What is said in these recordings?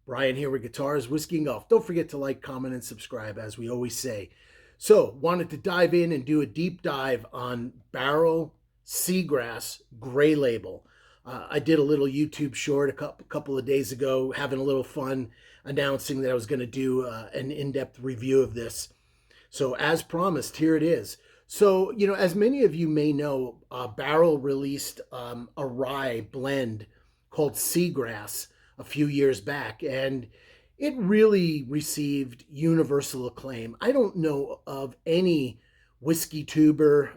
Brian here with Guitars, Whiskey, and Golf. Don't forget to like, comment, and subscribe, as we always say. So, wanted to dive in and do a deep dive on Barrell Seagrass Gray Label. I did a little YouTube short a couple of days ago, having a little fun, announcing that I was going to do an in-depth review of this. So, as promised, here it is. So, as many of you may know, Barrell released a rye blend called Seagrass a few years back, and it really received universal acclaim. I don't know of any whiskey tuber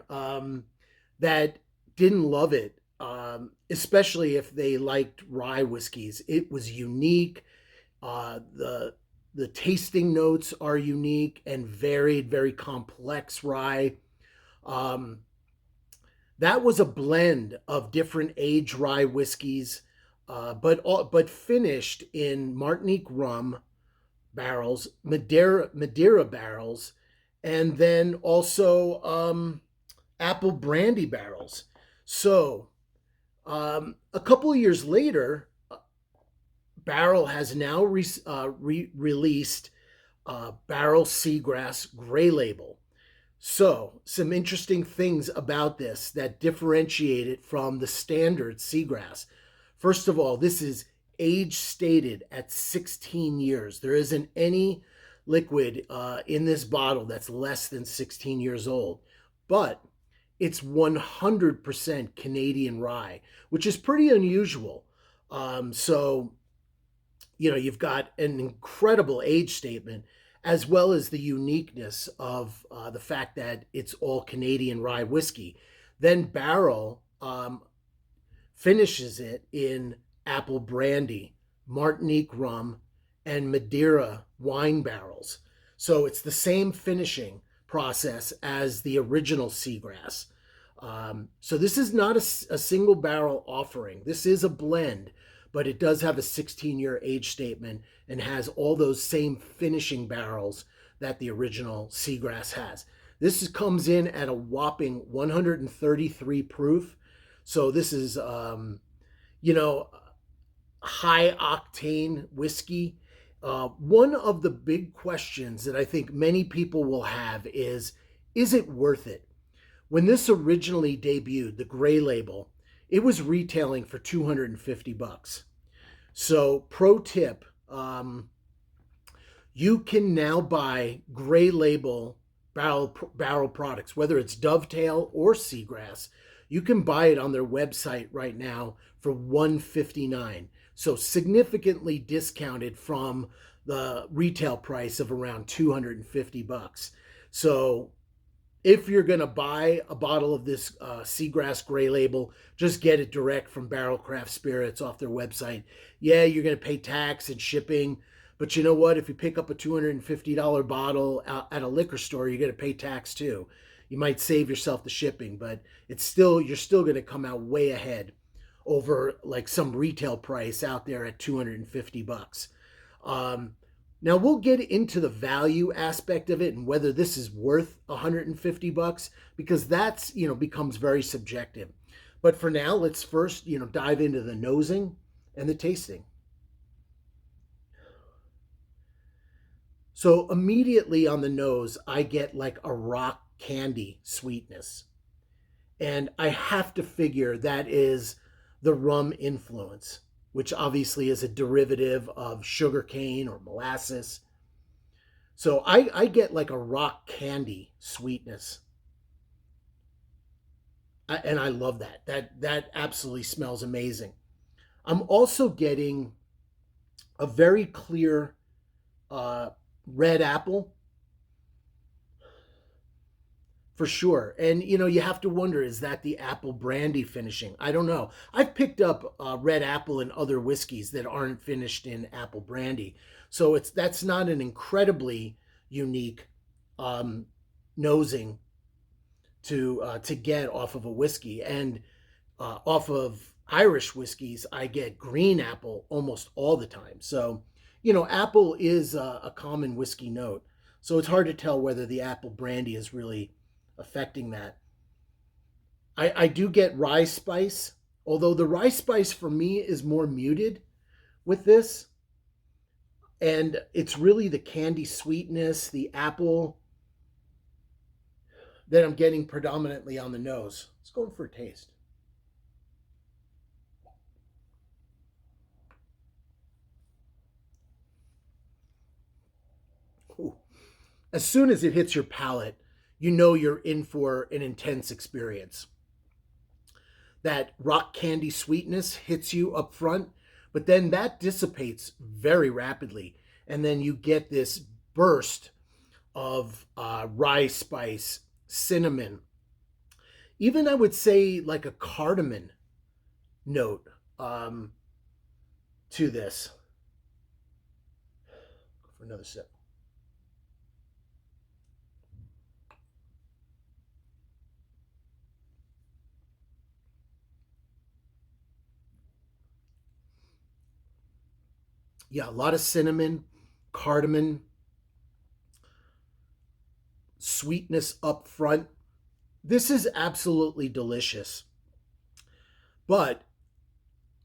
that didn't love it, especially if they liked rye whiskeys. It was unique. The tasting notes are unique and varied, very complex rye. Um, that was a blend of different age rye whiskeys, but finished in Martinique rum barrels, Madeira barrels, and then also apple brandy barrels. So a couple of years later, Barrell has now released Barrell Seagrass Gray Label. So, some interesting things about this that differentiate it from the standard Seagrass. First of all, this is age stated at 16 years. There isn't any liquid in this bottle that's less than 16 years old, but it's 100% Canadian rye, which is pretty unusual. So, you've got an incredible age statement as well as the uniqueness of the fact that it's all Canadian rye whiskey. Then Barrell finishes it in apple brandy, Martinique rum, and Madeira wine barrels. So it's the same finishing process as the original Seagrass. So this is not a single barrel offering. This is a blend, but it does have a 16-year age statement and has all those same finishing barrels that the original Seagrass has. Comes in at a whopping 133 proof. So this is, high octane whiskey. One of the big questions that I think many people will have is it worth it? When this originally debuted, the Gray Label, it was retailing for $250. So, pro tip, you can now buy Gray Label barrel products, whether it's Dovetail or Seagrass. You can buy it on their website right now for $159. So significantly discounted from the retail price of around $250. So if you're going to buy a bottle of this Seagrass Gray Label, just get it direct from Barrell Craft Spirits off their website. Yeah, you're going to pay tax and shipping, but you know what? If you pick up a $250 bottle at a liquor store, you're going to pay tax too. You might save yourself the shipping, but you're still going to come out way ahead over like some retail price out there at $250. Now we'll get into the value aspect of it and whether this is worth $150 because that's, becomes very subjective. But for now, let's first, dive into the nosing and the tasting. So immediately on the nose, I get like a rock candy sweetness. And I have to figure that is the rum influence, which obviously is a derivative of sugarcane or molasses. So I get like a rock candy sweetness. And I love that. That absolutely smells amazing. I'm also getting a very clear red apple for sure. And you have to wonder, is that the apple brandy finishing? I don't know. I've picked up red apple in other whiskeys that aren't finished in apple brandy, so that's not an incredibly unique nosing to get off of a whiskey. And off of Irish whiskeys, I get green apple almost all the time. So apple is a common whiskey note. So it's hard to tell whether the apple brandy is really affecting that. I do get rye spice, although the rye spice for me is more muted with this. And it's really the candy sweetness, the apple that I'm getting predominantly on the nose. Let's go in for a taste. Ooh. As soon as it hits your palate, you know you're in for an intense experience. That rock candy sweetness hits you up front, but then that dissipates very rapidly. And then you get this burst of rye spice, cinnamon, even I would say like a cardamom note um, to this. Go for another sip. Yeah, a lot of cinnamon, cardamom, sweetness up front. This is absolutely delicious. But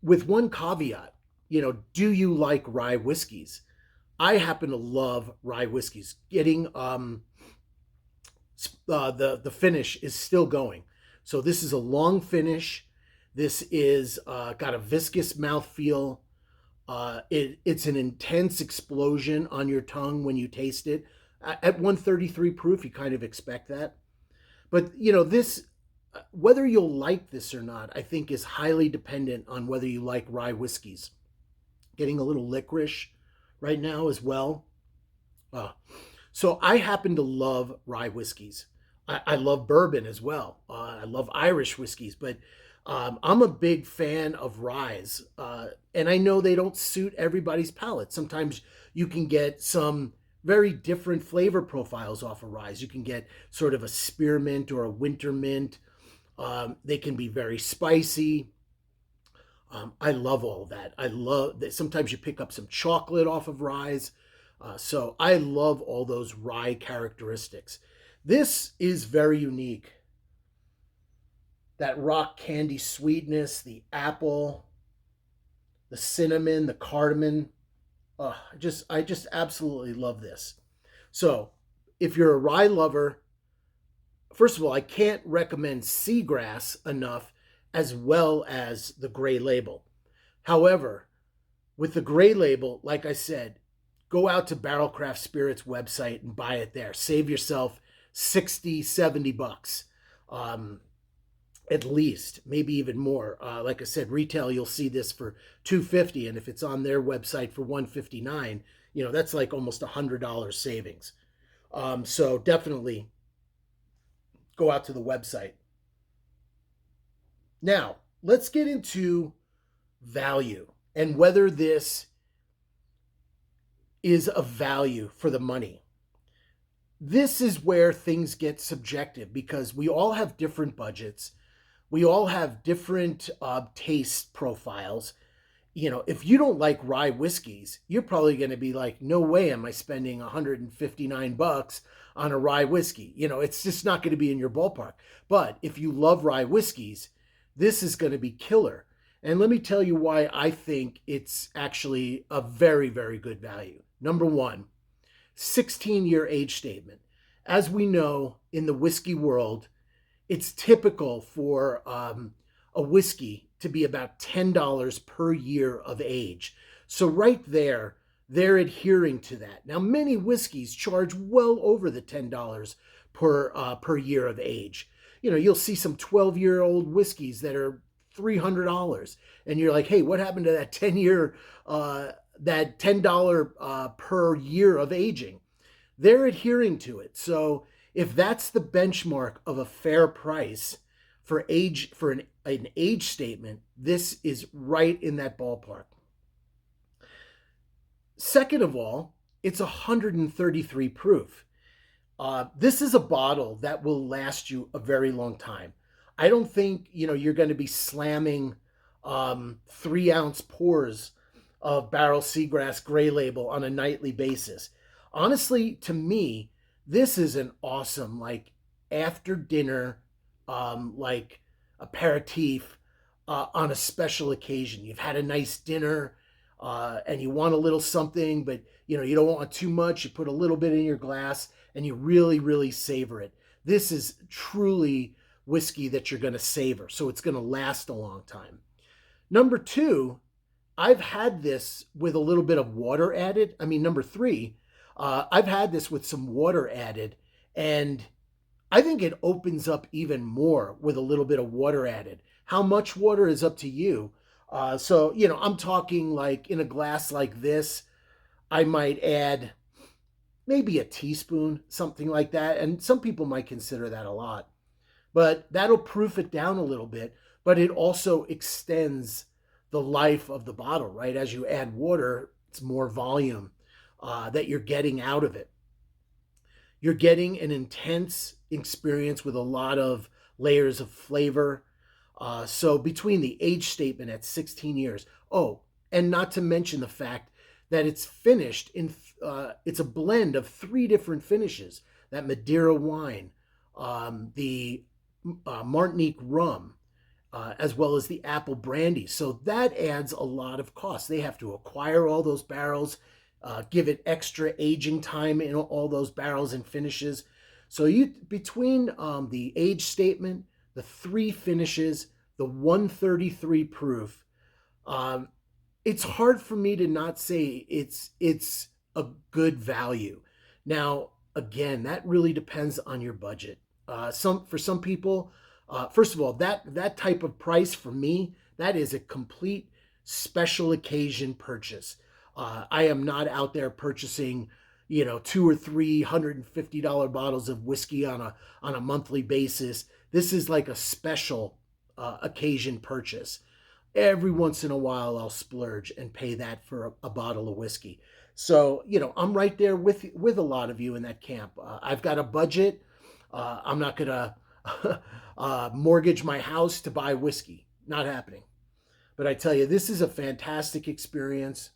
with one caveat, do you like rye whiskeys? I happen to love rye whiskeys. Getting the finish is still going. So this is a long finish. This is got a viscous mouthfeel. It's an intense explosion on your tongue when you taste it. At 133 proof, you kind of expect that. But this, whether you'll like this or not, I think is highly dependent on whether you like rye whiskeys. Getting a little licorice right now as well. Uh, so I happen to love rye whiskeys. I love bourbon as well. I love Irish whiskeys, but I'm a big fan of ryes. And I know they don't suit everybody's palate. Sometimes you can get some very different flavor profiles off of ryes. You can get sort of a spearmint or a winter mint. They can be very spicy. I love all of that. I love that. Sometimes you pick up some chocolate off of ryes. So I love all those rye characteristics. This is very unique. That rock candy sweetness, the apple, the cinnamon, the cardamom. I just absolutely love this. So if you're a rye lover, first of all, I can't recommend Seagrass enough, as well as the gray label. However, with the gray label, like I said, go out to Barrel Craft Spirits website and buy it there. Save yourself 60, 70 bucks. At least, maybe even more. Like I said, retail, you'll see this for $250, and if it's on their website for $159, that's like almost $100 savings. So definitely go out to the website. Now, let's get into value and whether this is of value for the money. This is where things get subjective because we all have different budgets. We all have different taste profiles. If you don't like rye whiskeys, you're probably going to be like, no way am I spending 159 bucks on a rye whiskey. It's just not going to be in your ballpark. But if you love rye whiskeys, this is going to be killer. And let me tell you why I think it's actually a very, very good value. Number one, 16-year age statement. As we know in the whiskey world, it's typical for a whiskey to be about $10 per year of age. So right there, they're adhering to that. Now, many whiskeys charge well over the $10 per year of age. You'll see some 12-year-old whiskeys that are $300, and you're like, hey, what happened to that that $10 per year of aging? They're adhering to it. So if that's the benchmark of a fair price for an age statement, this is right in that ballpark. Second of all, it's 133 proof. This is a bottle that will last you a very long time. I don't think you're going to be slamming 3-ounce pours of Barrell Seagrass Gray Label on a nightly basis. Honestly, to me, this is an awesome after dinner aperitif on a special occasion. You've had a nice dinner, and you want a little something, but you don't want too much. You put a little bit in your glass, and you really, really savor it. This is truly whiskey that you're going to savor, so it's going to last a long time. Number two, I've had this with a little bit of water added. I mean, number three, I've had this with some water added, and I think it opens up even more with a little bit of water added. How much water is up to you. So, I'm talking like in a glass like this, I might add maybe a teaspoon, something like that. And some people might consider that a lot, but that'll proof it down a little bit. But it also extends the life of the bottle, right? As you add water, it's more volume that you're getting out of it. You're getting an intense experience with a lot of layers of flavor. So between the age statement at 16 years, oh, and not to mention the fact that it's finished it's a blend of three different finishes: that Madeira wine, the Martinique rum, as well as the apple brandy. So that adds a lot of cost. They have to acquire all those barrels, give it extra aging time in all those barrels and finishes. So between the age statement, the three finishes, the 133 proof, it's hard for me to not say it's a good value. Now, again, that really depends on your budget. For some people, first of all, that type of price for me, that is a complete special occasion purchase. I am not out there purchasing, $200 or $350 bottles of whiskey on a monthly basis. This is like a special occasion purchase. Every once in a while, I'll splurge and pay that for a bottle of whiskey. So, I'm right there with a lot of you in that camp. I've got a budget. I'm not gonna mortgage my house to buy whiskey. Not happening. But I tell you, this is a fantastic experience.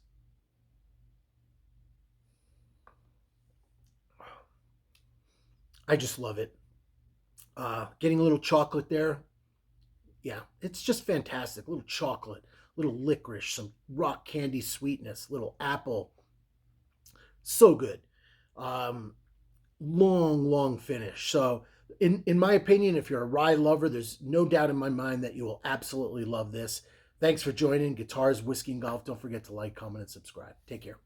I just love it. Getting a little chocolate there. Yeah, it's just fantastic. A little chocolate, a little licorice, some rock candy sweetness, little apple. So good. Um, long finish. So, in my opinion, if you're a rye lover, there's no doubt in my mind that you will absolutely love this. Thanks for joining Guitars, Whiskey, and Golf. Don't forget to like, comment, and subscribe. Take care.